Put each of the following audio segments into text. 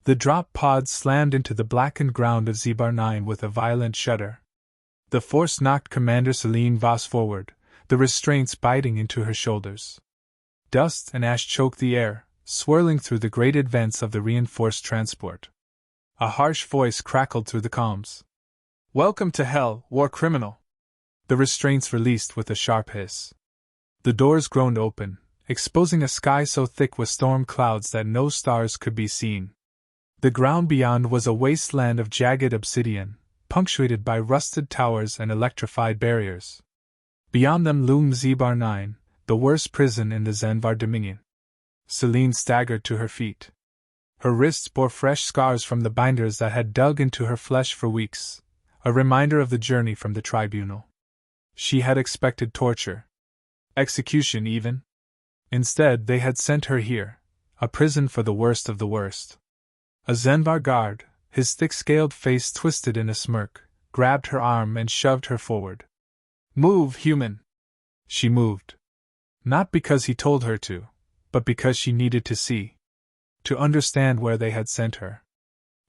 The drop pod slammed into the blackened ground of Zebar 9 with a violent shudder. The force knocked Commander Celine Voss forward, the restraints biting into her shoulders. Dust and ash choked the air, swirling through the grated vents of the reinforced transport. A harsh voice crackled through the comms. "Welcome to hell, war criminal!" The restraints released with a sharp hiss. The doors groaned open, exposing a sky so thick with storm clouds that no stars could be seen. The ground beyond was a wasteland of jagged obsidian, punctuated by rusted towers and electrified barriers. Beyond them loomed Zebar 9, the worst prison in the Zenvar Dominion. Celine staggered to her feet. Her wrists bore fresh scars from the binders that had dug into her flesh for weeks, a reminder of the journey from the tribunal. She had expected torture. Execution, even. Instead, they had sent her here, a prison for the worst of the worst. A Zenvar guard, his thick-scaled face twisted in a smirk, grabbed her arm and shoved her forward. "Move, human!" She moved. Not because he told her to, but because she needed to see. To understand where they had sent her.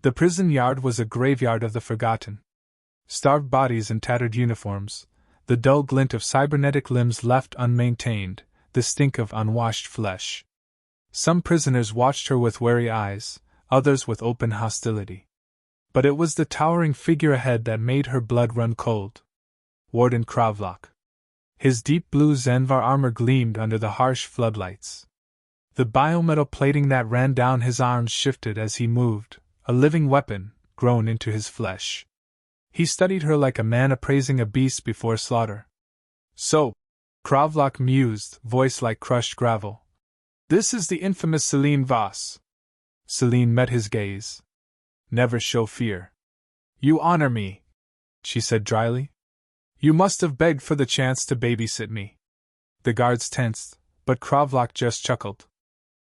The prison yard was a graveyard of the forgotten. Starved bodies and tattered uniforms, the dull glint of cybernetic limbs left unmaintained, the stink of unwashed flesh. Some prisoners watched her with wary eyes, others with open hostility. But it was the towering figure ahead that made her blood run cold. Warden Kravlok. His deep blue Zenvar armor gleamed under the harsh floodlights. The biometal plating that ran down his arms shifted as he moved, a living weapon, grown into his flesh. He studied her like a man appraising a beast before slaughter. "So," Kravlok mused, voice like crushed gravel. "This is the infamous Celine Voss." Celine met his gaze. "Never show fear." "You honor me," she said dryly. "You must have begged for the chance to babysit me." The guards tensed, but Kravlok just chuckled.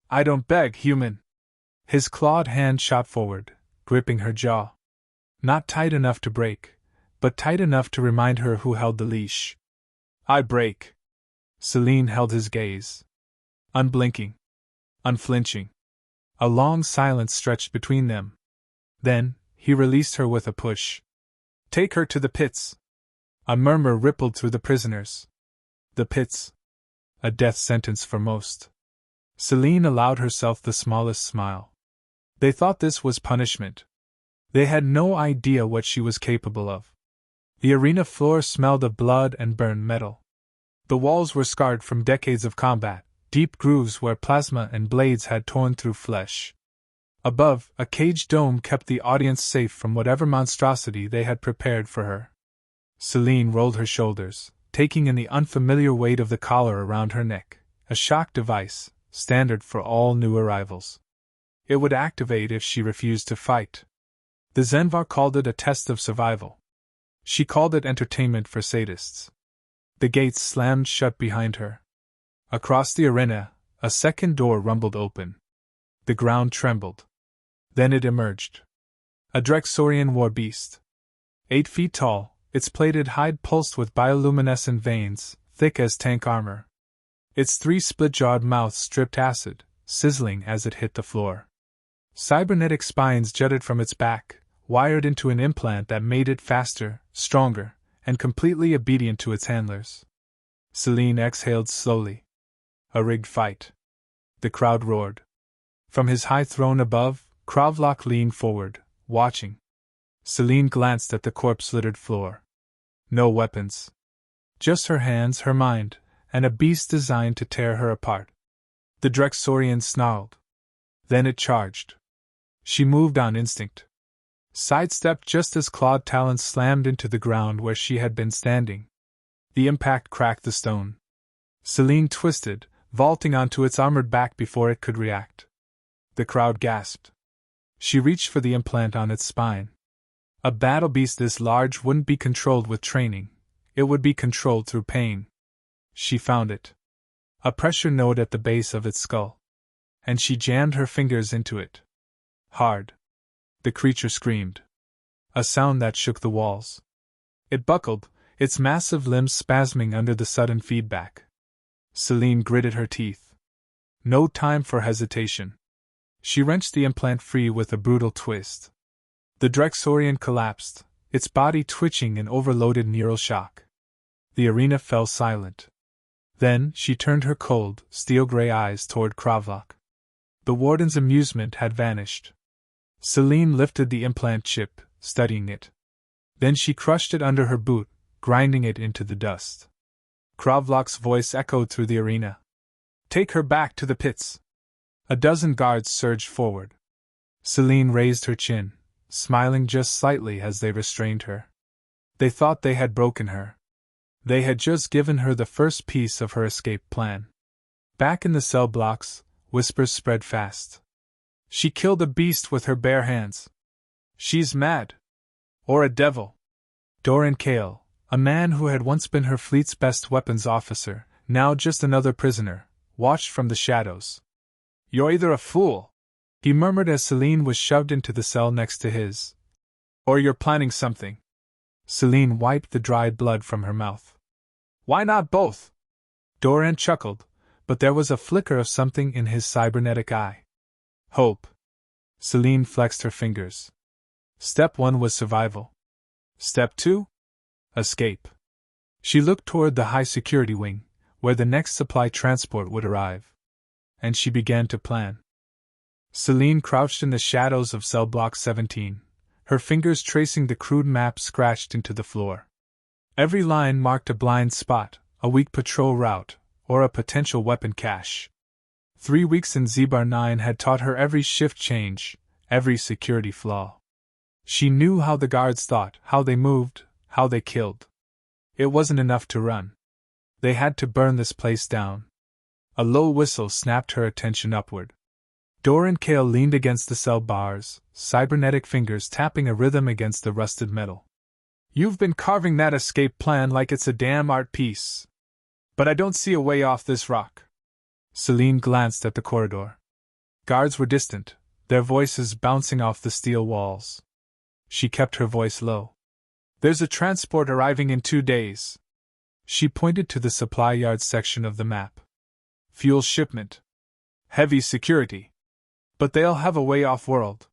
"I don't beg, human." His clawed hand shot forward, gripping her jaw. Not tight enough to break, but tight enough to remind her who held the leash. "I break." Celine held his gaze. Unblinking. Unflinching. A long silence stretched between them. Then, he released her with a push. "Take her to the pits." A murmur rippled through the prisoners. The pits. A death sentence for most. Celine allowed herself the smallest smile. They thought this was punishment. They had no idea what she was capable of. The arena floor smelled of blood and burned metal. The walls were scarred from decades of combat, deep grooves where plasma and blades had torn through flesh. Above, a caged dome kept the audience safe from whatever monstrosity they had prepared for her. Celine rolled her shoulders, taking in the unfamiliar weight of the collar around her neck, a shock device, standard for all new arrivals. It would activate if she refused to fight. The Zenvar called it a test of survival. She called it entertainment for sadists. The gates slammed shut behind her. Across the arena, a second door rumbled open. The ground trembled. Then it emerged. A Drexorian war beast. 8 feet tall, its plated hide pulsed with bioluminescent veins, thick as tank armor. Its 3 split-jawed mouths dripped acid, sizzling as it hit the floor. Cybernetic spines jutted from its back, wired into an implant that made it faster, stronger, and completely obedient to its handlers. Celine exhaled slowly. A rigged fight. The crowd roared. From his high throne above, Kravlok leaned forward, watching. Celine glanced at the corpse-littered floor. No weapons. Just her hands, her mind, and a beast designed to tear her apart. The Drexorian snarled. Then it charged. She moved on instinct. Sidestepped just as clawed talons slammed into the ground where she had been standing. The impact cracked the stone. Celine twisted, vaulting onto its armored back before it could react. The crowd gasped. She reached for the implant on its spine. A battle beast this large wouldn't be controlled with training, it would be controlled through pain. She found it. A pressure node at the base of its skull. And she jammed her fingers into it. Hard. The creature screamed. A sound that shook the walls. It buckled, its massive limbs spasming under the sudden feedback. Celine gritted her teeth. No time for hesitation. She wrenched the implant free with a brutal twist. The Drexorian collapsed, its body twitching in overloaded neural shock. The arena fell silent. Then she turned her cold, steel-gray eyes toward Kravlok. The warden's amusement had vanished. Celine lifted the implant chip, studying it. Then she crushed it under her boot, grinding it into the dust. Kravlok's voice echoed through the arena. "Take her back to the pits." A dozen guards surged forward. Celine raised her chin, smiling just slightly as they restrained her. They thought they had broken her. They had just given her the first piece of her escape plan. Back in the cell blocks, whispers spread fast. "She killed a beast with her bare hands. She's mad. Or a devil." Doran Kale, a man who had once been her fleet's best weapons officer, now just another prisoner, watched from the shadows. "You're either a fool," he murmured as Celine was shoved into the cell next to his, "or you're planning something." Celine wiped the dried blood from her mouth. "Why not both?" Doran chuckled, but there was a flicker of something in his cybernetic eye. "Hope." Celine flexed her fingers. Step 1 was survival. Step 2? Escape. She looked toward the high-security wing, where the next supply transport would arrive. And she began to plan. Celine crouched in the shadows of cell block 17, her fingers tracing the crude map scratched into the floor. Every line marked a blind spot, a weak patrol route, or a potential weapon cache. 3 weeks in Zibar 9 had taught her every shift change, every security flaw. She knew how the guards thought, how they moved, how they killed. It wasn't enough to run. They had to burn this place down. A low whistle snapped her attention upward. Doran Kale leaned against the cell bars, cybernetic fingers tapping a rhythm against the rusted metal. "You've been carving that escape plan like it's a damn art piece. But I don't see a way off this rock." Celine glanced at the corridor. Guards were distant, their voices bouncing off the steel walls. She kept her voice low. "There's a transport arriving in 2 days." She pointed to the supply yard section of the map. "Fuel shipment. Heavy security. But they'll have a way off-world."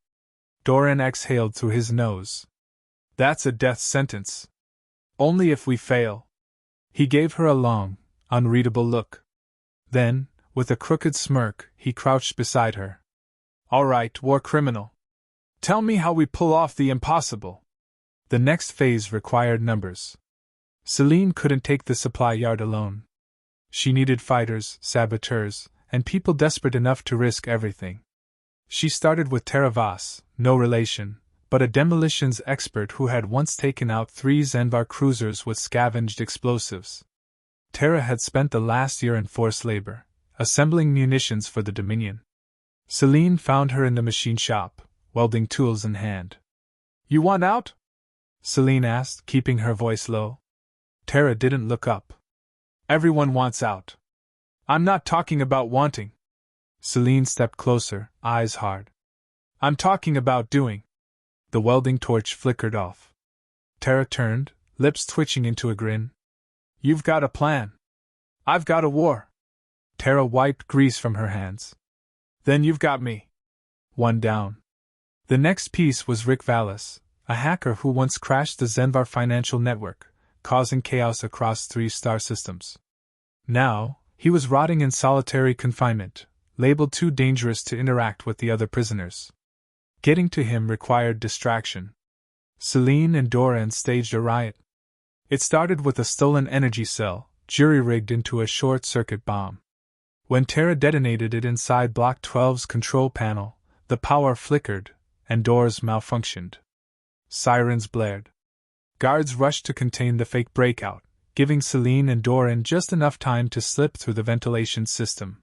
Doran exhaled through his nose. "That's a death sentence. Only if we fail." He gave her a long, unreadable look. Then, with a crooked smirk, he crouched beside her. "All right, war criminal. Tell me how we pull off the impossible." The next phase required numbers. Celine couldn't take the supply yard alone. She needed fighters, saboteurs, and people desperate enough to risk everything. She started with Tara Voss, no relation, but a demolitions expert who had once taken out 3 Zenvar cruisers with scavenged explosives. Tara had spent the last year in forced labor, assembling munitions for the Dominion. Celine found her in the machine shop, welding tools in hand. "You want out?" Celine asked, keeping her voice low. Tara didn't look up. "Everyone wants out. I'm not talking about wanting." Celine stepped closer, eyes hard. "I'm talking about doing." The welding torch flickered off. Tara turned, lips twitching into a grin. "You've got a plan. I've got a war." Tara wiped grease from her hands. "Then you've got me." One down. The next piece was Rick Vallis, a hacker who once crashed the Zenvar financial network, causing chaos across 3 star systems. Now, he was rotting in solitary confinement, labeled too dangerous to interact with the other prisoners. Getting to him required distraction. Celine and Doran staged a riot. It started with a stolen energy cell, jury-rigged into a short-circuit bomb. When Tara detonated it inside Block 12's control panel, the power flickered, and doors malfunctioned. Sirens blared. Guards rushed to contain the fake breakout, giving Celine and Doran just enough time to slip through the ventilation system.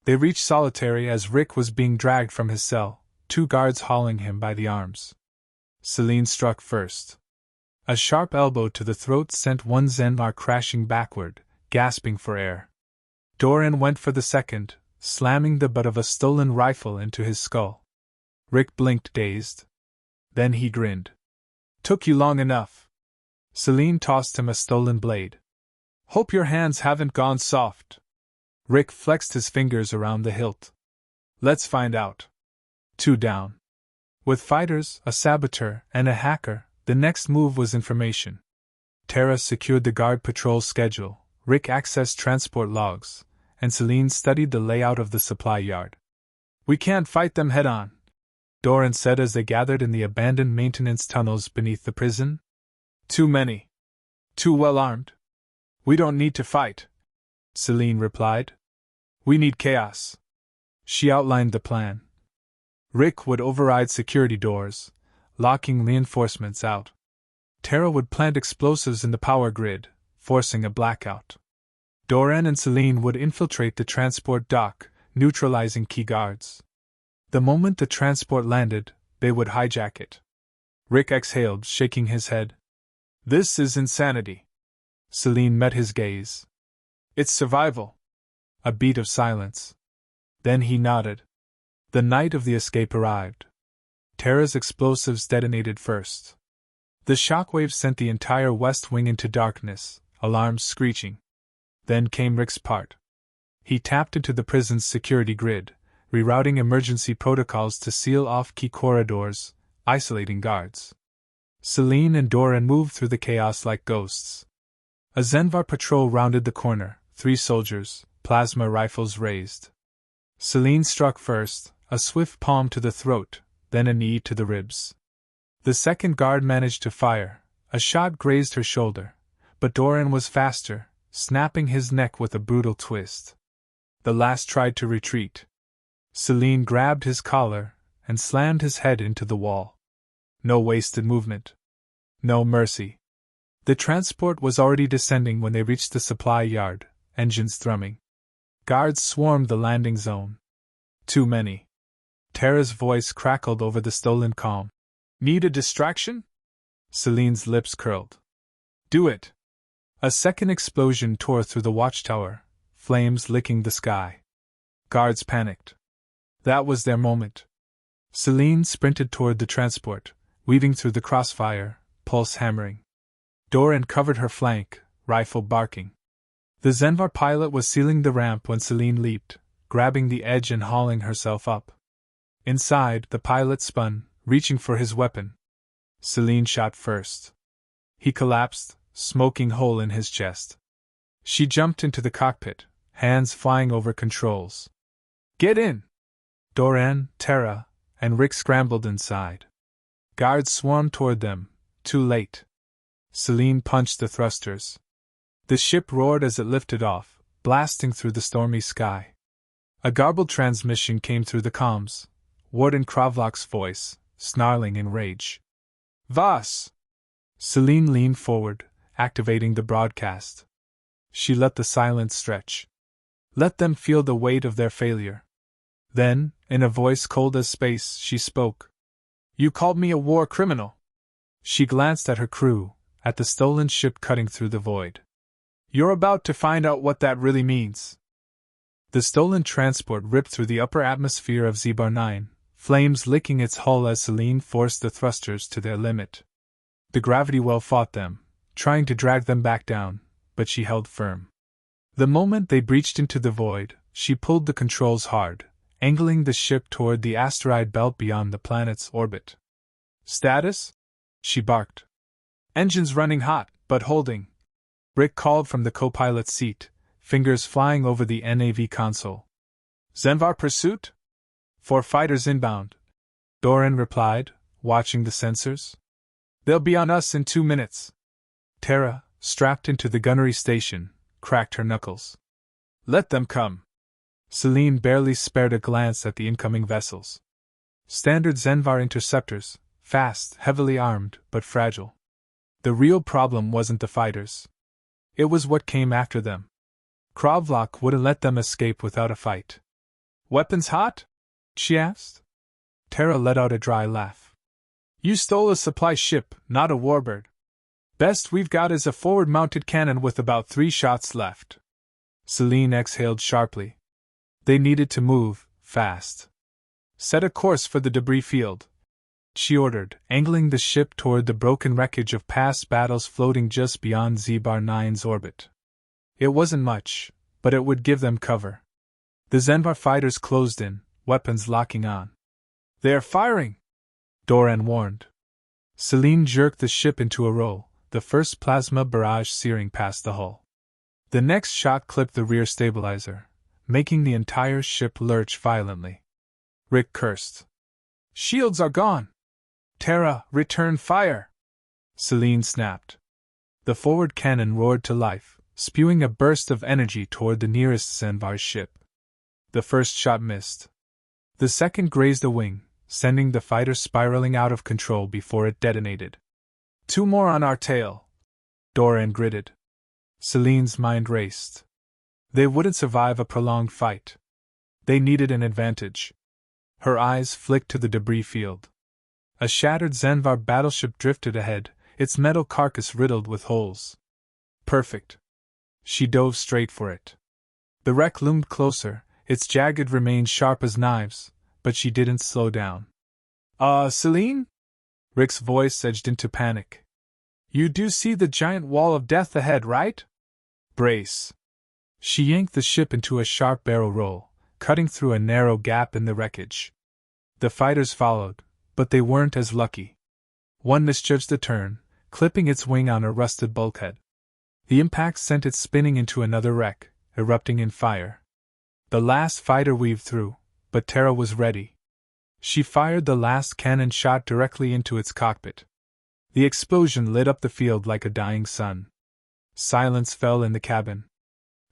They reached solitary as Rick was being dragged from his cell, 2 guards hauling him by the arms. Celine struck first. A sharp elbow to the throat sent one Zenvar crashing backward, gasping for air. Doran went for the second, slamming the butt of a stolen rifle into his skull. Rick blinked dazed. Then he grinned. "Took you long enough." Celine tossed him a stolen blade. "Hope your hands haven't gone soft." Rick flexed his fingers around the hilt. "Let's find out." 2 down. With fighters, a saboteur, and a hacker, the next move was information. Tara secured the guard patrol schedule, Rick accessed transport logs, and Celine studied the layout of the supply yard. "We can't fight them head-on," Doran said as they gathered in the abandoned maintenance tunnels beneath the prison. "Too many. Too well armed. We don't need to fight," Celine replied. "We need chaos." She outlined the plan. Rick would override security doors, locking reinforcements out. Tara would plant explosives in the power grid, forcing a blackout. Doran and Celine would infiltrate the transport dock, neutralizing key guards. The moment the transport landed, they would hijack it. Rick exhaled, shaking his head. "This is insanity." Celine met his gaze. "It's survival." A beat of silence. Then he nodded. The night of the escape arrived. Tara's explosives detonated first. The shockwave sent the entire West Wing into darkness, alarms screeching. Then came Rick's part. He tapped into the prison's security grid, rerouting emergency protocols to seal off key corridors, isolating guards. Celine and Doran moved through the chaos like ghosts. A Zenvar patrol rounded the corner, 3 soldiers, plasma rifles raised. Celine struck first, a swift palm to the throat, then a knee to the ribs. The second guard managed to fire. A shot grazed her shoulder, but Doran was faster, snapping his neck with a brutal twist. The last tried to retreat. Celine grabbed his collar and slammed his head into the wall. No wasted movement. No mercy. The transport was already descending when they reached the supply yard, engines thrumming. Guards swarmed the landing zone. Too many. Tara's voice crackled over the stolen calm. "Need a distraction?" Celine's lips curled. "Do it." A second explosion tore through the watchtower, flames licking the sky. Guards panicked. That was their moment. Celine sprinted toward the transport, weaving through the crossfire, pulse hammering. Doran covered her flank, rifle barking. The Zenvar pilot was sealing the ramp when Celine leaped, grabbing the edge and hauling herself up. Inside, the pilot spun, reaching for his weapon. Celine shot first. He collapsed, smoking hole in his chest. She jumped into the cockpit, hands flying over controls. "Get in!" Doran, Tara, and Rick scrambled inside. Guards swarmed toward them, too late. Celine punched the thrusters. The ship roared as it lifted off, blasting through the stormy sky. A garbled transmission came through the comms, Warden Kravlok's voice, snarling in rage. "Voss!" Celine leaned forward, activating the broadcast. She let the silence stretch. Let them feel the weight of their failure. Then, in a voice cold as space, she spoke. "You called me a war criminal." She glanced at her crew, at the stolen ship cutting through the void. "You're about to find out what that really means." The stolen transport ripped through the upper atmosphere of Zibar 9, flames licking its hull as Celine forced the thrusters to their limit. The gravity well fought them, trying to drag them back down, but she held firm. The moment they breached into the void, she pulled the controls hard, angling the ship toward the asteroid belt beyond the planet's orbit. "Status?" she barked. "Engines running hot, but holding." Rick called from the co-pilot's seat, fingers flying over the NAV console. "Zenvar pursuit?" "4 fighters inbound," Doran replied, watching the sensors. "They'll be on us in 2 minutes." Tara, strapped into the gunnery station, cracked her knuckles. "Let them come." Celine barely spared a glance at the incoming vessels. Standard Zenvar interceptors, fast, heavily armed, but fragile. The real problem wasn't the fighters. It was what came after them. Kravlok wouldn't let them escape without a fight. "Weapons hot?" she asked. Tara let out a dry laugh. "You stole a supply ship, not a warbird. Best we've got is a forward-mounted cannon with about 3 shots left." Celine exhaled sharply. They needed to move, fast. "Set a course for the debris field," she ordered, angling the ship toward the broken wreckage of past battles floating just beyond Zibar 9's orbit. It wasn't much, but it would give them cover. The Zenvar fighters closed in, weapons locking on. They're firing! Doran warned. Celine jerked the ship into a roll, the first plasma barrage searing past the hull. The next shot clipped the rear stabilizer, making the entire ship lurch violently. Rick cursed. Shields are gone! Terra, return fire! Celine snapped. The forward cannon roared to life, spewing a burst of energy toward the nearest Zanvar ship. The first shot missed. The second grazed a wing, sending the fighter spiraling out of control before it detonated. 2 more on our tail, Doran gritted. Celine's mind raced. They wouldn't survive a prolonged fight. They needed an advantage. Her eyes flicked to the debris field. A shattered Zanvar battleship drifted ahead, its metal carcass riddled with holes. Perfect. She dove straight for it. The wreck loomed closer, its jagged remains sharp as knives, but she didn't slow down. Celine? Rick's voice edged into panic. You do see the giant wall of death ahead, right? Brace. She yanked the ship into a sharp barrel roll, cutting through a narrow gap in the wreckage. The fighters followed, but they weren't as lucky. One misjudged the turn, clipping its wing on a rusted bulkhead. The impact sent it spinning into another wreck, erupting in fire. The last fighter weaved through, but Terra was ready. She fired the last cannon shot directly into its cockpit. The explosion lit up the field like a dying sun. Silence fell in the cabin.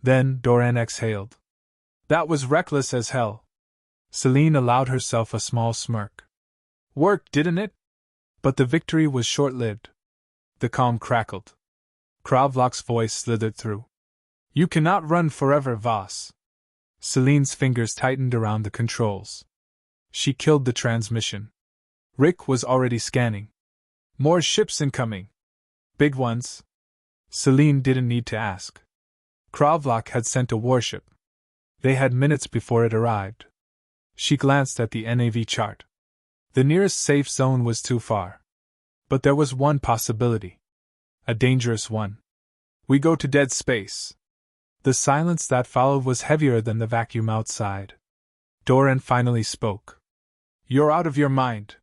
Then Doran exhaled. That was reckless as hell. Celine allowed herself a small smirk. Worked, didn't it? But the victory was short-lived. The calm crackled. Kravlok's voice slithered through. You cannot run forever, Voss. Celine's fingers tightened around the controls. She killed the transmission. Rick was already scanning. More ships incoming. Big ones. Celine didn't need to ask. Kravlok had sent a warship. They had minutes before it arrived. She glanced at the NAV chart. The nearest safe zone was too far. But there was one possibility. A dangerous one. We go to dead space. The silence that followed was heavier than the vacuum outside. Doran finally spoke. You're out of your mind.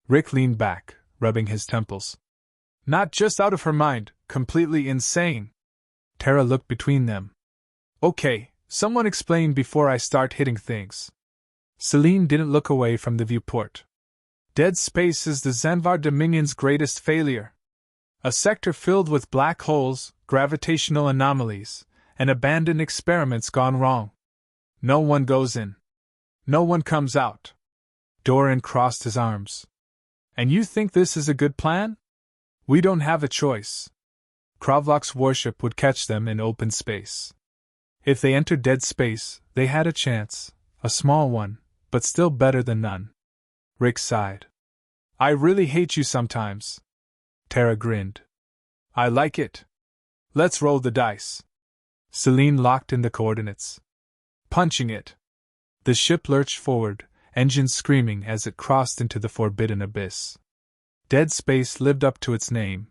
Rick leaned back, rubbing his temples. Not just out of her mind, completely insane. Terra looked between them. Okay, someone explain before I start hitting things. Celine didn't look away from the viewport. Dead space is the Zanvar Dominion's greatest failure. A sector filled with black holes, gravitational anomalies, and abandoned experiments gone wrong. No one goes in. No one comes out. Doran crossed his arms. And you think this is a good plan? We don't have a choice. Kravlok's warship would catch them in open space. If they entered dead space, they had a chance, a small one, but still better than none. Rick sighed. I really hate you sometimes. Terra grinned. I like it. Let's roll the dice. Celine locked in the coordinates. Punching it. The ship lurched forward, engines screaming as it crossed into the forbidden abyss. Dead space lived up to its name.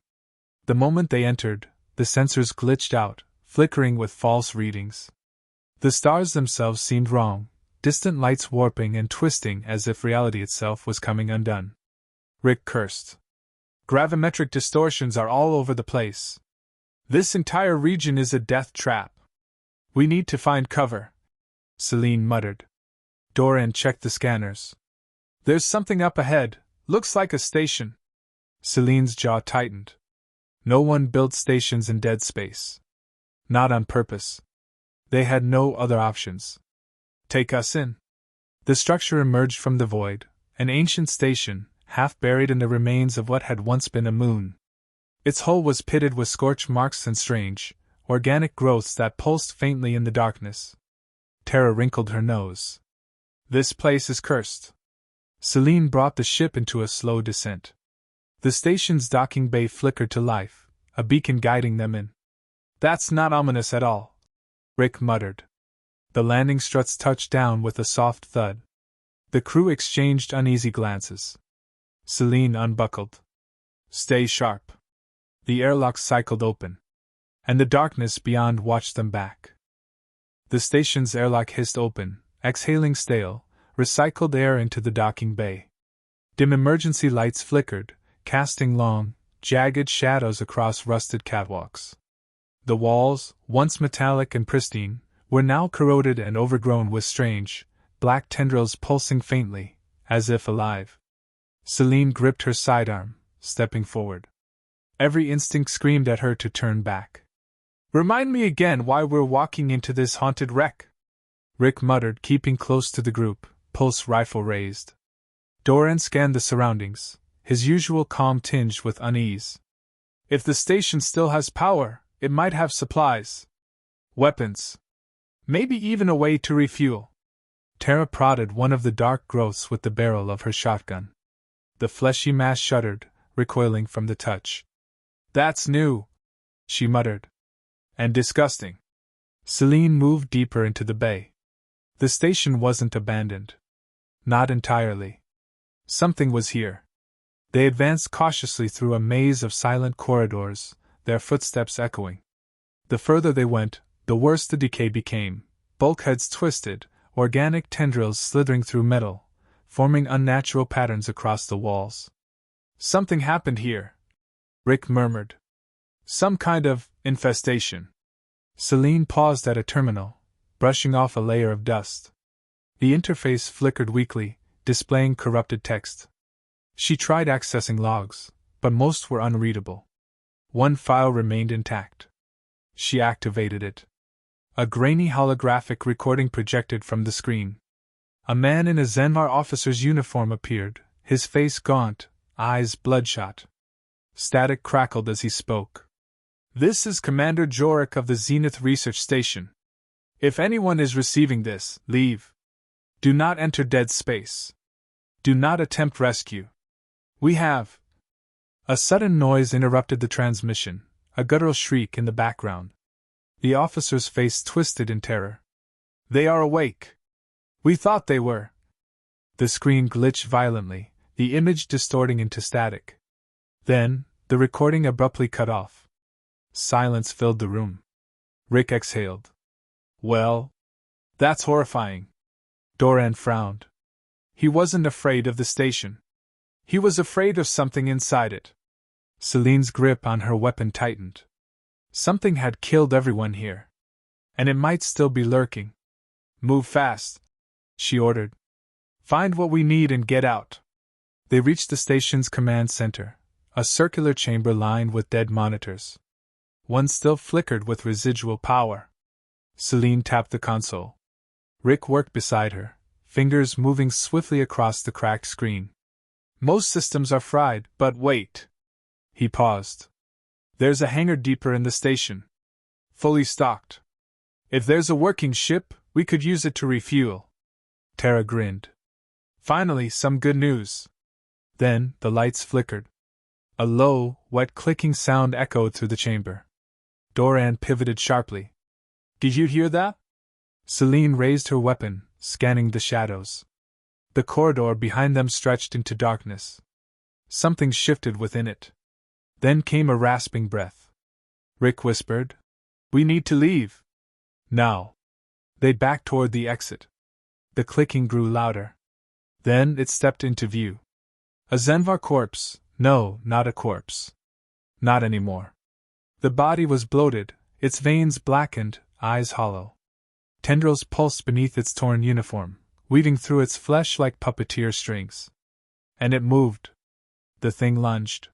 The moment they entered, the sensors glitched out, flickering with false readings. The stars themselves seemed wrong, distant lights warping and twisting as if reality itself was coming undone. Rick cursed. Gravimetric distortions are all over the place. This entire region is a death trap. We need to find cover, Celine muttered. Doran checked the scanners. There's something up ahead, looks like a station. Celine's jaw tightened. No one built stations in dead space. Not on purpose. They had no other options. Take us in. The structure emerged from the void, an ancient station, half buried in the remains of what had once been a moon. Its hull was pitted with scorch marks and strange, organic growths that pulsed faintly in the darkness. Terra wrinkled her nose. This place is cursed. Celine brought the ship into a slow descent. The station's docking bay flickered to life, a beacon guiding them in. That's not ominous at all, Rick muttered. The landing struts touched down with a soft thud. The crew exchanged uneasy glances. Celine unbuckled. Stay sharp. The airlock cycled open. And the darkness beyond watched them back. The station's airlock hissed open, exhaling stale, recycled air into the docking bay. Dim emergency lights flickered, casting long, jagged shadows across rusted catwalks. The walls, once metallic and pristine, were now corroded and overgrown with strange, black tendrils pulsing faintly, as if alive. Celine gripped her sidearm, stepping forward. Every instinct screamed at her to turn back. "Remind me again why we're walking into this haunted wreck," Rick muttered, keeping close to the group, pulse rifle raised. Doran scanned the surroundings, his usual calm tinged with unease. "If the station still has power, it might have supplies. Weapons. Maybe even a way to refuel." Tara prodded one of the dark growths with the barrel of her shotgun. The fleshy mass shuddered, recoiling from the touch. "That's new," she muttered. "And disgusting." Celine moved deeper into the bay. The station wasn't abandoned. Not entirely. Something was here. They advanced cautiously through a maze of silent corridors, their footsteps echoing. The further they went, the worse the decay became. Bulkheads twisted, organic tendrils slithering through metal, forming unnatural patterns across the walls. "Something happened here," Rick murmured. "Some kind of infestation." Celine paused at a terminal, brushing off a layer of dust. The interface flickered weakly, displaying corrupted text. She tried accessing logs, but most were unreadable. One file remained intact. She activated it. A grainy holographic recording projected from the screen. A man in a Zenvar officer's uniform appeared, his face gaunt, eyes bloodshot. Static crackled as he spoke. "This is Commander Jorik of the Zenith Research Station. If anyone is receiving this, leave. Do not enter dead space. Do not attempt rescue. We have..." A sudden noise interrupted the transmission, a guttural shriek in the background. The officer's face twisted in terror. "They are awake. We thought they were." The screen glitched violently, the image distorting into static. Then, the recording abruptly cut off. Silence filled the room. Rick exhaled. "Well, that's horrifying." Doran frowned. He wasn't afraid of the station. He was afraid of something inside it. Celine's grip on her weapon tightened. Something had killed everyone here. And it might still be lurking. "Move fast," she ordered. "Find what we need and get out." They reached the station's command center, a circular chamber lined with dead monitors. One still flickered with residual power. Celine tapped the console. Rick worked beside her, fingers moving swiftly across the cracked screen. "Most systems are fried, but wait." He paused. "There's a hangar deeper in the station. Fully stocked. If there's a working ship, we could use it to refuel." Tara grinned. "Finally, some good news." Then, the lights flickered. A low, wet clicking sound echoed through the chamber. Doran pivoted sharply. "Did you hear that?" Celine raised her weapon, scanning the shadows. The corridor behind them stretched into darkness. Something shifted within it. Then came a rasping breath. Rick whispered, "We need to leave. Now." They backed toward the exit. The clicking grew louder. Then it stepped into view. A Zenvar corpse. No, not a corpse. Not anymore. The body was bloated, its veins blackened, eyes hollow. Tendrils pulsed beneath its torn uniform, weaving through its flesh like puppeteer strings. And it moved. The thing lunged.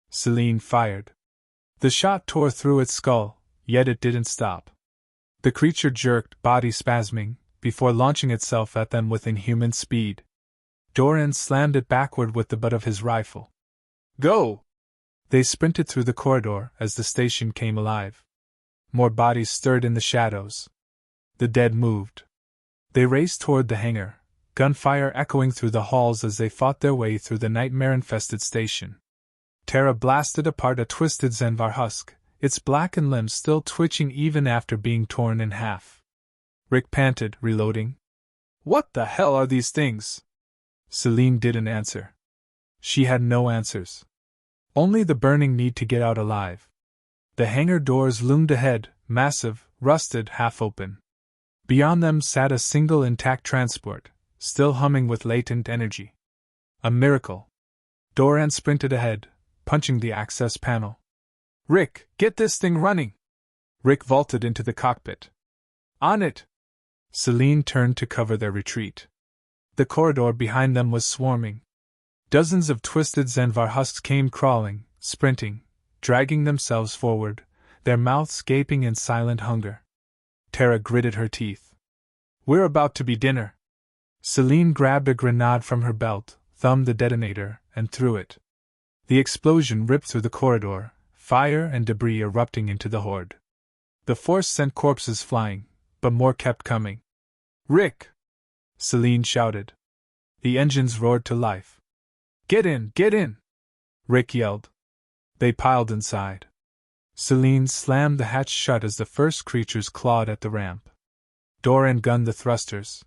Celine fired. The shot tore through its skull, yet it didn't stop. The creature jerked, body spasming, before launching itself at them with inhuman speed. Doran slammed it backward with the butt of his rifle. "Go!" They sprinted through the corridor as the station came alive. More bodies stirred in the shadows. The dead moved. They raced toward the hangar, gunfire echoing through the halls as they fought their way through the nightmare-infested station. Tara blasted apart a twisted Zenvar husk, its blackened limbs still twitching even after being torn in half. Rick panted, reloading. "What the hell are these things?" Celine didn't answer. She had no answers. Only the burning need to get out alive. The hangar doors loomed ahead, massive, rusted, half-open. Beyond them sat a single intact transport, still humming with latent energy. A miracle. Doran sprinted ahead, punching the access panel. Rick, get this thing running! Rick vaulted into the cockpit. On it! Celine turned to cover their retreat. The corridor behind them was swarming. Dozens of twisted Zenvar husks came crawling, sprinting, dragging themselves forward, their mouths gaping in silent hunger. Tara gritted her teeth. We're about to be dinner. Celine grabbed a grenade from her belt, thumbed the detonator, and threw it. The explosion ripped through the corridor, fire and debris erupting into the horde. The force sent corpses flying, but more kept coming. Rick! Celine shouted. The engines roared to life. Get in! Get in! Rick yelled. They piled inside. Celine slammed the hatch shut as the first creatures clawed at the ramp. Doran gunned the thrusters.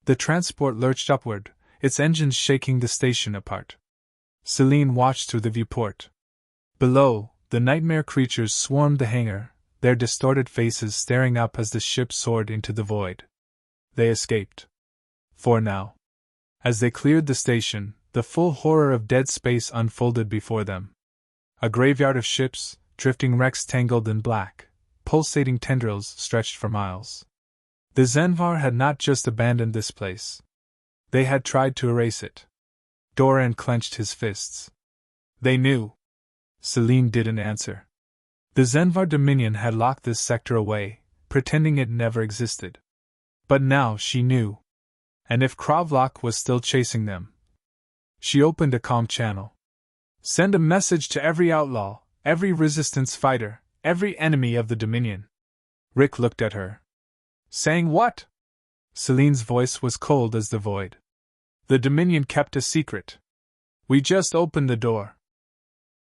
The transport lurched upward, its engines shaking the station apart. Celine watched through the viewport. Below, the nightmare creatures swarmed the hangar, their distorted faces staring up as the ship soared into the void. They escaped. For now. As they cleared the station, the full horror of dead space unfolded before them. A graveyard of ships, drifting wrecks tangled in black, pulsating tendrils stretched for miles. The Zenvar had not just abandoned this place. They had tried to erase it. Doran clenched his fists. They knew. Celine didn't answer. The Zenvar Dominion had locked this sector away, pretending it never existed. But now she knew. And if Kravlok was still chasing them. She opened a calm channel. Send a message to every outlaw, every resistance fighter, every enemy of the Dominion. Rick looked at her. Saying what? Celine's voice was cold as the void. The Dominion kept a secret. We just opened the door.